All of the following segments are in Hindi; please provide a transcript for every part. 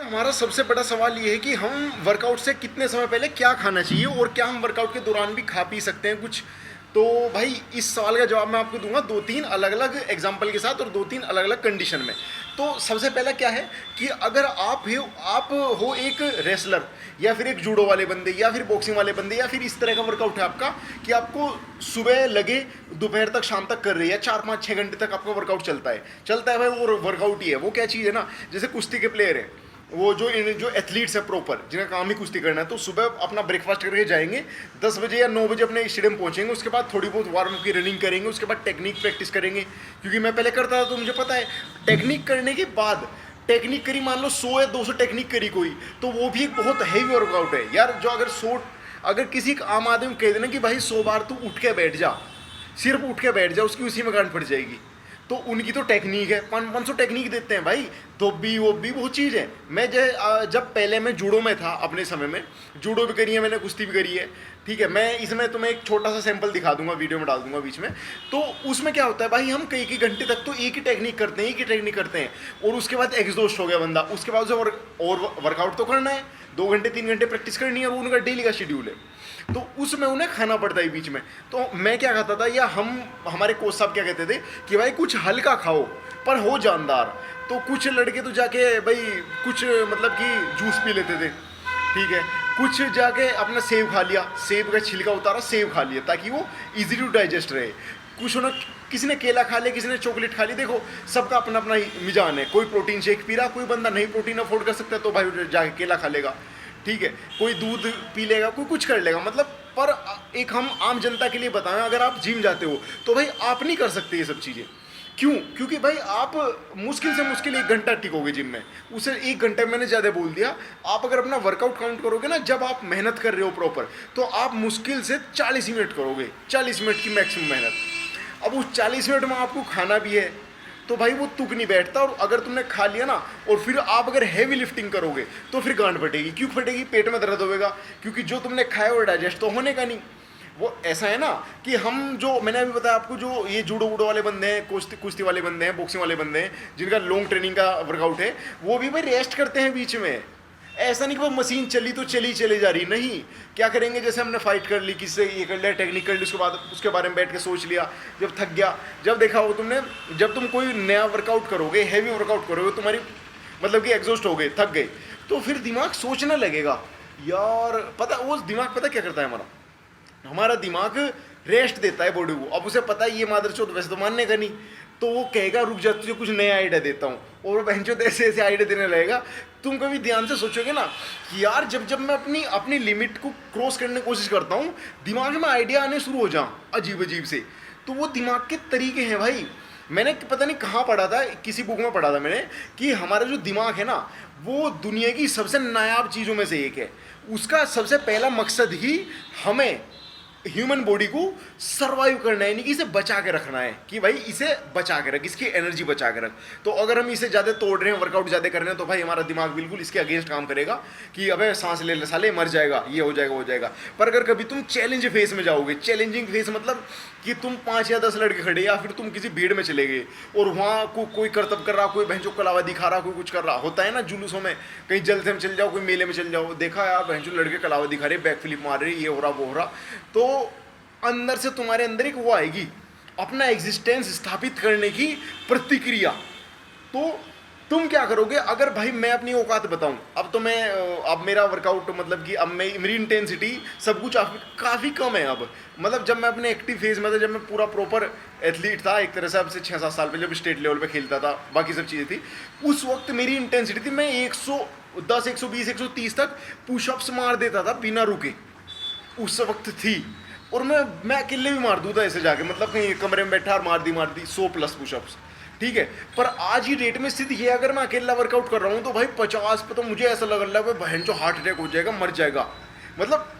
हमारा सबसे बड़ा सवाल ये है कि हम वर्कआउट से कितने समय पहले क्या खाना चाहिए और क्या हम वर्कआउट के दौरान भी खा पी सकते हैं कुछ। तो भाई इस सवाल का जवाब मैं आपको दूंगा दो तीन अलग अलग एग्जाम्पल के साथ और दो तीन अलग अलग कंडीशन में। तो सबसे पहला क्या है कि अगर आप हो एक रेसलर या फिर एक जूडो वाले बंदे या फिर बॉक्सिंग वाले बंदे या फिर इस तरह का वर्कआउट है आपका कि आपको सुबह लगे दोपहर तक शाम तक कर रही है 4 5 6 घंटे तक आपका वर्कआउट चलता है भाई वो वर्कआउट ही है। वो क्या चीज़ है ना, जैसे कुश्ती के प्लेयर है, वो जो एथलीट्स है प्रॉपर जिनका काम ही कुश्ती करना है, तो सुबह अपना ब्रेकफास्ट करके जाएंगे 10 बजे या 9 बजे अपने स्टेडियम पहुंचेंगे, उसके बाद थोड़ी बहुत वार्म अप की रनिंग करेंगे, उसके बाद टेक्निक प्रैक्टिस करेंगे। क्योंकि मैं पहले करता था तो मुझे पता है टेक्निक करने के बाद टेक्निक करी, मान लो 100 या 200 टेक्निक करी कोई, तो वो भी एक बहुत हैवी वर्कआउट है यार। जो अगर किसी एक आम आदमी कह देना कि भाई 100 बार तू उठ के बैठ जा, सिर्फ उठ के बैठ जा, उसकी उसी में गांठ पड़ जाएगी। तो उनकी तो टेक्निक है, 500 टेक्निक देते हैं भाई, धोबी वो भी बहुत चीज़ है। मैं जब पहले मैं जूडो में था अपने समय में, जूडो भी करी है मैंने, कुश्ती भी करी है, ठीक है। मैं इसमें तुम्हें एक छोटा सा सैंपल दिखा दूंगा, वीडियो में डाल दूंगा बीच में। तो उसमें क्या होता है भाई, हम कई घंटे तक तो एक ही टेक्निक करते हैं और उसके बाद एग्जॉस्ट हो गया बंदा, उसके बाद उसे और वर्कआउट तो करना है, 2 घंटे 3 घंटे प्रैक्टिस करनी है, वो उनका डेली का शेड्यूल है। तो उसमें उन्हें खाना पड़ता है बीच में। तो मैं क्या खाता था, या हमारे कोच साहब क्या कहते थे कि भाई कुछ हल्का खाओ पर हो जानदार। तो कुछ लड़के तो जाके भाई कुछ मतलब कि जूस पी लेते थे, ठीक है। कुछ जाके अपना सेब खा लिया, सेब का छिलका उतारा, सेब खा लिया ताकि वो इजी टू डाइजेस्ट रहे। कुछ ना, किसी ने केला खा लिया, किसी ने चॉकलेट खा ली। देखो सबका अपना अपना मिजान है, कोई प्रोटीन शेक पी रहा, कोई बंदा नहीं प्रोटीन अफोर्ड कर सकता तो भाई जाके केला खा लेगा, ठीक है। कोई दूध पी लेगा, कोई कुछ कर लेगा, मतलब। पर एक हम आम जनता के लिए बताएं, अगर आप जिम जाते हो तो भाई आप नहीं कर सकते ये सब चीज़ें। क्यों? क्योंकि भाई आप मुश्किल से मुश्किल 1 घंटा टिकोगे जिम में, उसे 1 घंटे मैंने ज़्यादा बोल दिया। आप अगर अपना वर्कआउट काउंट करोगे ना, जब आप मेहनत कर रहे हो प्रॉपर, तो आप मुश्किल से 40 मिनट करोगे, 40 मिनट की मैक्सिमम मेहनत। अब उस 40 मिनट में आपको खाना भी है, तो भाई वो तुक नहीं बैठता। और अगर तुमने खा लिया ना और फिर आप अगर हैवी लिफ्टिंग करोगे तो फिर गांठ फटेगी। क्यों फटेगी? पेट में दर्द होगा, क्योंकि जो तुमने खाया वो डाइजेस्ट तो होने का नहीं। वो ऐसा है ना कि हम जो मैंने अभी बताया आपको, जो ये जूडो वूडो वाले बंदे हैं, कुश्ती वाले बंदे हैं, बॉक्सिंग वाले बंदे हैं, जिनका लॉन्ग ट्रेनिंग का वर्कआउट है, वो भी भाई रेस्ट करते हैं बीच में। ऐसा नहीं कि वो मशीन चली तो चली जा रही, नहीं। क्या करेंगे, जैसे हमने फाइट कर ली, किससे ये कर लिया, टेक्निक कर ली, उसके बाद उसके बारे में बैठ के सोच लिया, जब थक गया, जब देखा हो तुमने, जब तुम कोई नया वर्कआउट करोगे, हैवी वर्कआउट करोगे, तुम्हारी मतलब कि एग्जॉस्ट हो गए, थक गए, तो फिर दिमाग सोचने लगेगा यार। पता वो दिमाग पता क्या करता है, हमारा दिमाग रेस्ट देता है बॉडी को। अब उसे पता है ये मादरचोद वैसे तो मानने का नहीं, तो वो कहेगा रुक जा, तुझे कुछ नया आइडिया देता हूँ, और वो बहनचोद ऐसे ऐसे आइडिया देने लगेगा। तुम कभी ध्यान से सोचोगे ना कि यार जब मैं अपनी लिमिट को क्रॉस करने की कोशिश करता हूँ, दिमाग में आइडिया आने शुरू हो जाए अजीब अजीब से। तो वो दिमाग के तरीके हैं भाई। मैंने पता नहीं कहाँ पढ़ा था, किसी बुक में पढ़ा था मैंने, कि हमारा जो दिमाग है ना, वो दुनिया की सबसे नायाब चीज़ों में से एक है। उसका सबसे पहला मकसद ही हमें ह्यूमन बॉडी को सर्वाइव करना है, यानी कि इसे बचा के रखना है, कि भाई इसे बचा के रख, इसकी एनर्जी बचा के रख। तो अगर हम इसे ज़्यादा तोड़ रहे हैं, वर्कआउट ज़्यादा कर रहे हैं, तो भाई हमारा दिमाग बिल्कुल इसके अगेंस्ट काम करेगा कि अबे सांस ले साले, मर जाएगा, ये हो जाएगा, हो जाएगा। पर अगर कभी तुम चैलेंज फेस में जाओगे, चैलेंजिंग फेस मतलब कि तुम 5 या 10 लड़के खड़े, या फिर तुम किसी भीड़ में चले गए और वहाँ कोई करतब कर रहा, कोई भैंचो कलावा दिखा रहा, कोई कुछ कर रहा होता है ना जुलूसों में, कहीं जलसे में चल जाओ, कोई मेले में चल जाओ, देखा यार भैंचो लड़के कलावा दिखा रहे, बैक फ्लिप मार रहे, ये हो रहा वो हो रहा, तो अंदर से तुम्हारे अंदर एक वो आएगी, अपना एग्जिस्टेंस स्थापित करने की प्रतिक्रिया। तो तुम क्या करोगे? अगर भाई मैं अपनी औकात बताऊं, अब मेरा वर्कआउट मतलब कि अब मेरी इंटेंसिटी सब कुछ काफ़ी कम है अब। मतलब जब मैं अपने एक्टिव फेज में था, जब मैं पूरा प्रॉपर एथलीट था एक तरह से, अब से 6-7 साल पहले जब स्टेट लेवल पे खेलता था, बाकी सब चीज़ें थी, उस वक्त मेरी इंटेंसिटी थी, मैं 110, 120, 130 तक पुशअप्स मार देता था बिना रुके, उस वक्त थी। और मैं अकेले भी मार दूँ था ऐसे जाके, मतलब कहीं कमरे में बैठा और मार दी 100+ पुशअप्स, ठीक है। पर आज ही डेट में स्थिति है, अगर मैं अकेला वर्कआउट कर रहा हूँ तो भाई 50 पे तो मुझे ऐसा लग रहा है बहन जो हार्ट अटैक हो जाएगा, मर जाएगा। मतलब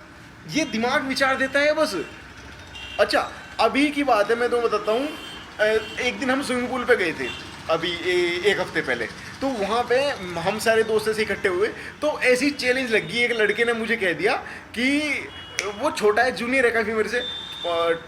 ये दिमाग विचार देता है बस। अच्छा अभी की बात है, मैं तो बताता हूँ, एक दिन हम स्विमिंग पूल पे गए थे अभी 1 हफ्ते पहले। तो वहाँ पे हम सारे दोस्त ऐसे इकट्ठे हुए, तो ऐसी चैलेंज लगी, एक लड़के ने मुझे कह दिया कि वो छोटा है, जूनियर है काफ़ी मेरे से,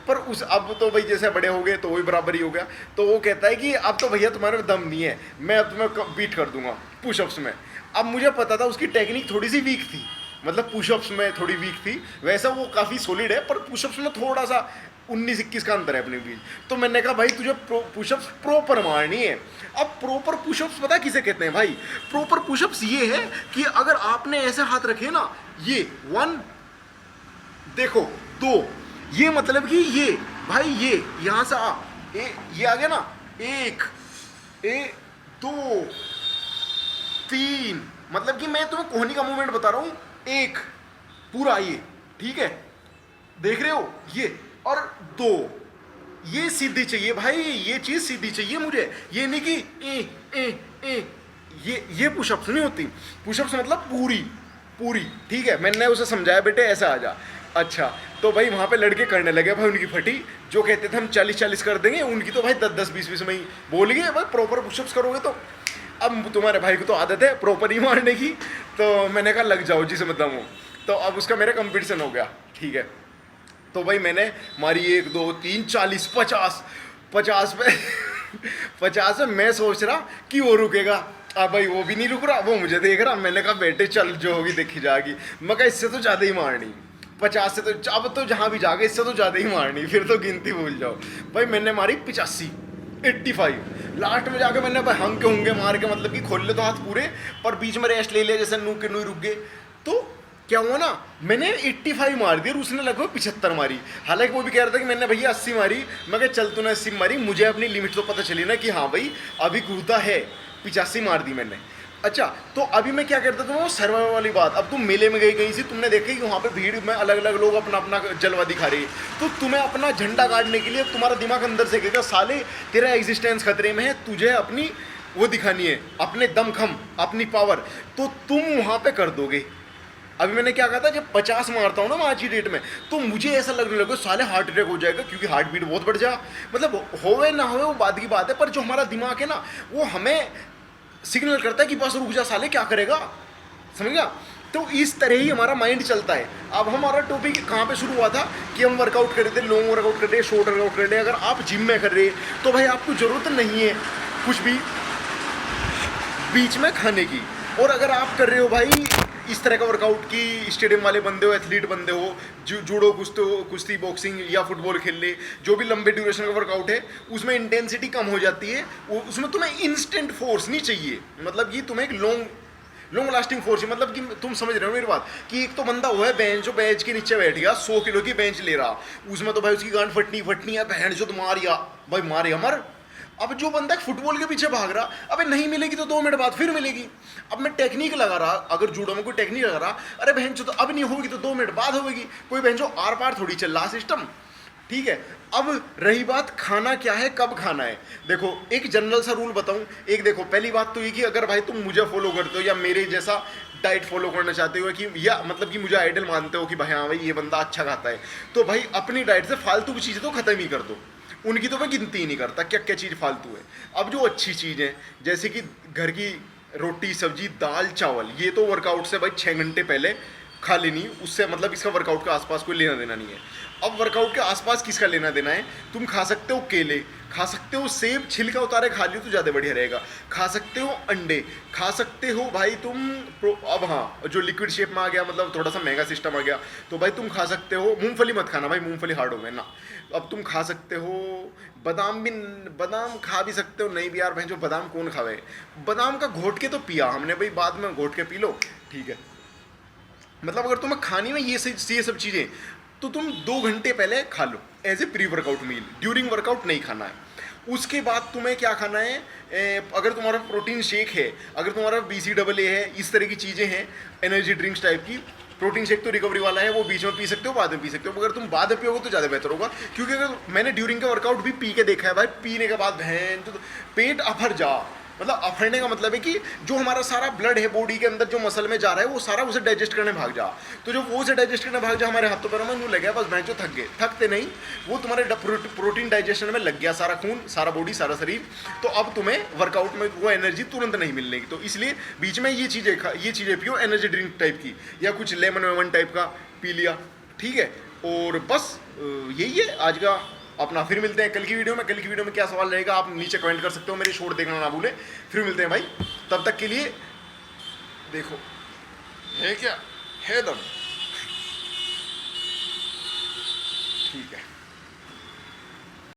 पर उस अब तो भाई जैसे बड़े हो गए तो वही बराबर ही हो गया। तो वो कहता है कि अब तो भैया तुम्हारे में दम नहीं है, मैं अब तुम्हें बीट कर दूंगा पुशअप्स में। अब मुझे पता था उसकी टेक्निक थोड़ी सी वीक थी, मतलब पुशअप्स में थोड़ी वीक थी, वैसा वो काफ़ी सॉलिड है, पर पुशअप्स में थोड़ा सा 19-21 का अंतर है अपने बीच। तो मैंने कहा भाई तुझे पुशअप्स प्रॉपर मारनी है। अब प्रॉपर पुशअप्स पता किसे कहते हैं भाई? प्रॉपर पुशअप्स ये है कि अगर आपने ऐसे हाथ रखे ना, ये 1 देखो 2, ये मतलब कि ये भाई ये यहाँ से ये आ गया ना, 1 2 3, मतलब कि मैं तुम्हें कोहनी का मूवमेंट बता रहा हूँ, 1 पूरा ये, ठीक है, देख रहे हो ये, और 2 ये सीधी चाहिए भाई, ये चीज सीधी चाहिए मुझे, ये नहीं कि ये पुशअप्स नहीं होती। पुशअप्स मतलब पूरी, ठीक है। मैंने उसे समझाया बेटे ऐसा आ जा। अच्छा, तो भाई वहाँ पे लड़के करने लगे भाई, उनकी फटी, जो कहते थे हम 40-40 कर देंगे, उनकी तो भाई 10-10, 20-20 में ही बोल गए भाई प्रॉपर पुशअप्स करोगे तो। अब तुम्हारे भाई को तो आदत है प्रॉपर ही मारने की, तो मैंने कहा लग जाओ जिसे मतलब हो। तो अब उसका मेरा कंपटीशन हो गया, ठीक है। तो भाई मैंने मारी 1 2 3 40 50 पे 50 में मैं सोच रहा कि वो रुकेगा, अब भाई वो भी नहीं रुक रहा, वो मुझे देख रहा। मैंने कहा बेटे चल जो होगी देखी जाएगी। मैं कहा इससे तो ज़्यादा ही मारनी, 50 से तो अब तो जहाँ भी जाके इससे तो ज़्यादा ही मारनी, फिर तो गिनती भूल जाओ। भाई मैंने मारी 85 लास्ट में जाके मैंने भाई हंग के होंगे मार के, मतलब कि खोल ले तो हाथ पूरे, पर बीच में रेस्ट ले लिया जैसे नू के नू रुक गए। तो क्या हुआ ना, मैंने 85 मार दी और उसने लगभग 75 मारी। हालांकि वो भी कह रहा था कि मैंने भैया 80 मारी। मैं कहा चल तूने 80 मारी, मुझे अपनी लिमिट तो पता चली ना कि हाँ भाई अभी कूदता है, 85 मार दी मैंने। अच्छा, तो अभी मैं क्या करता था, वो सर्वाइवल वाली बात। अब तुम मेले में गई कहीं से, तुमने देखा कि वहाँ पे भीड़ में अलग अलग लोग अपना अपना जलवा दिखा रहे हैं, तो तुम्हें अपना झंडा गाड़ने के लिए तुम्हारा दिमाग अंदर से कहेगा साले तेरा एग्जिस्टेंस खतरे में है, तुझे अपनी वो दिखानी है, अपने दमखम, अपनी पावर, तो तुम वहाँ पे कर दोगे। अभी मैंने क्या कहा था, जब 50 मारता हूँ ना मैं आज की डेट में, तो मुझे ऐसा लगने लगा साले हार्ट अटैक हो जाएगा, क्योंकि हार्ट बीट बहुत बढ़ जा, मतलब होवे ना होवे वो बात की बात है, पर जो हमारा दिमाग है ना वो हमें सिग्नल करता है कि बस रुक जा साले, क्या करेगा, समझ गया। तो इस तरह ही हमारा माइंड चलता है। अब हमारा टॉपिक कहाँ पे शुरू हुआ था कि हम वर्कआउट कर रहे थे, लॉन्ग वर्कआउट कर रहे हैं, शॉर्ट वर्कआउट कर रहे हैं। अगर आप जिम में कर रहे हैं तो भाई आपको ज़रूरत नहीं है कुछ भी बीच में खाने की। और अगर आप कर रहे हो भाई इस तरह का वर्कआउट की स्टेडियम वाले बंदे हो, एथलीट बंदे हो, जूडो, कुश्ती, बॉक्सिंग या फुटबॉल खेल ले, जो भी लंबे ड्यूरेशन का वर्कआउट है, उसमें इंटेंसिटी कम हो जाती है, उसमें तुम्हें इंस्टेंट फोर्स नहीं चाहिए, मतलब कि तुम्हें एक लॉन्ग लास्टिंग फोर्स है। मतलब कि तुम समझ रहे हो मेरी बात, कि एक तो बंदा वो है बेंच, जो बेंच के नीचे बैठ गया 100 किलो की बेंच ले रहा, उसमें तो भाई उसकी गांड फटनी है, बहन जो तो मार मर। अब जो बंदा फुटबॉल के पीछे भाग रहा, अबे नहीं मिलेगी तो 2 मिनट बाद फिर मिलेगी। अब मैं टेक्निक लगा रहा, अगर जूडो में कोई टेक्निक लगा रहा, अरे बहन जो तो अब नहीं होगी तो 2 मिनट बाद होगी। कोई बहन जो आर पार थोड़ी चल रहा सिस्टम, ठीक है। अब रही बात खाना क्या है, कब खाना है, देखो एक जनरल सा रूल बताऊं। एक देखो, पहली बात तो ये कि अगर भाई तुम मुझे फॉलो करते हो या मेरे जैसा डाइट फॉलो करना चाहते हो, कि या मतलब कि मुझे आइडल मानते हो कि भाई हाँ भाई ये बंदा अच्छा खाता है, तो भाई अपनी डाइट से फालतू की चीज़ें तो खत्म ही कर दो। उनकी तो मैं गिनती ही नहीं करता क्या क्या चीज़ फालतू है। अब जो अच्छी चीज़ है, जैसे कि घर की रोटी सब्जी दाल चावल, ये तो वर्कआउट से भाई 6 घंटे पहले खा लेनी, उससे मतलब इसका वर्कआउट के आसपास कोई लेना देना नहीं है। अब वर्कआउट के आसपास किसका लेना देना है, तुम खा सकते हो केले, खा सकते हो सेब, छिलका उतारे खा लियो तो ज़्यादा बढ़िया रहेगा, खा सकते हो अंडे, खा सकते हो भाई तुम अब हाँ जो लिक्विड शेप में आ गया, मतलब थोड़ा सा महंगा सिस्टम आ गया, तो भाई तुम खा सकते हो मूंगफली, मत खाना भाई मूंगफली हार्ड हो गए ना। अब तुम खा सकते हो बादाम खा भी सकते हो, नहीं भी यार भाई जो बादाम कौन खावे, बादाम का घोट के तो पिया हमने भाई, बाद में घोट के पी लो, ठीक है। मतलब अगर तुम्हें खानी में ये सब चीज़ें, तो तुम 2 घंटे पहले खा लो as a pre workout meal, during workout नहीं खाना है। उसके बाद तुम्हें क्या खाना है, अगर तुम्हारा प्रोटीन शेक है, अगर तुम्हारा BCAA है, इस तरह की चीज़ें हैं, एनर्जी ड्रिंक्स टाइप की, प्रोटीन शेक तो रिकवरी वाला है, वो बीच में पी सकते हो, बाद में पी सकते हो। अगर तुम बाद में पियोगे तो ज़्यादा बेहतर होगा, क्योंकि अगर मैंने ड्यूरिंग का वर्कआउट भी पी के देखा है भाई, पीने के बाद बहन तो पेट अफर जा, मतलब अफरने का मतलब है कि जो हमारा सारा ब्लड है बॉडी के अंदर जो मसल में जा रहा है, वो सारा उसे डाइजेस्ट करने भाग जा, तो जो वो उसे डाइजेस्ट करने भाग जा, हमारे हाथों पैरों में यूँ लग गया बस भैंस जो थक गए, थकते नहीं, वो तुम्हारे प्रोटीन डाइजेशन में लग गया, सारा खून, सारा बॉडी, सारा शरीर, तो अब तुम्हें वर्कआउट में वो एनर्जी तुरंत नहीं मिलने की। तो इसलिए बीच में ये चीज़ें पियो, एनर्जी ड्रिंक टाइप की, या कुछ लेमन वेमन टाइप का पी लिया, ठीक है। और बस यही है आज का अपना। फिर मिलते हैं कल की वीडियो में। कल की वीडियो में क्या सवाल रहेगा आप नीचे कमेंट कर सकते हो, मेरे शॉर्ट देखना ना भूलें। फिर मिलते हैं भाई, तब तक के लिए देखो है क्या, है दम। ठीक है।